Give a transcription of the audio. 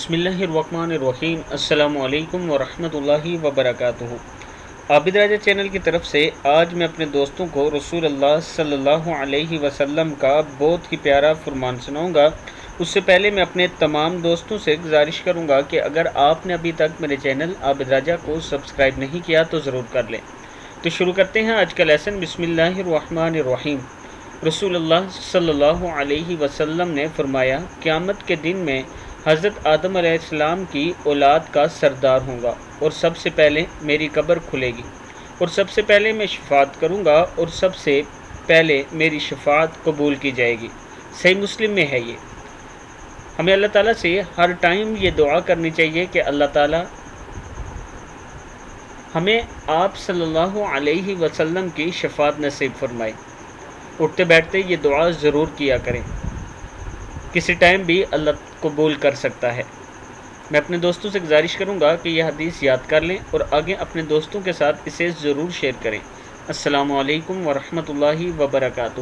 بسم اللہ الرحمن الرحیم۔ السلام علیکم ورحمۃ اللہ وبرکاتہ۔ عابد راجہ چینل کی طرف سے آج میں اپنے دوستوں کو رسول اللہ صلی اللہ علیہ وسلم کا بہت ہی پیارا فرمان سناؤں گا۔ اس سے پہلے میں اپنے تمام دوستوں سے گزارش کروں گا کہ اگر آپ نے ابھی تک میرے چینل عابد راجہ کو سبسکرائب نہیں کیا تو ضرور کر لیں۔ تو شروع کرتے ہیں آج کا لیسن۔ بسم اللہ الرحمن الرحیم۔ رسول اللہ صلی اللہ علیہ وسلم نے فرمایا، قیامت کے دن میں حضرت آدم علیہ السلام کی اولاد کا سردار ہوں گا، اور سب سے پہلے میری قبر کھلے گی، اور سب سے پہلے میں شفاعت کروں گا، اور سب سے پہلے میری شفاعت قبول کی جائے گی۔ صحیح مسلم میں ہے یہ۔ ہمیں اللہ تعالیٰ سے ہر ٹائم یہ دعا کرنی چاہیے کہ اللہ تعالیٰ ہمیں آپ صلی اللہ علیہ وسلم کی شفاعت نصیب فرمائے۔ اٹھتے بیٹھتے یہ دعا ضرور کیا کریں، کسی ٹائم بھی اللہ قبول کر سکتا ہے۔ میں اپنے دوستوں سے گزارش کروں گا کہ یہ حدیث یاد کر لیں اور آگے اپنے دوستوں کے ساتھ اسے ضرور شیئر کریں۔ السلام علیکم ورحمۃ اللہ وبرکاتہ۔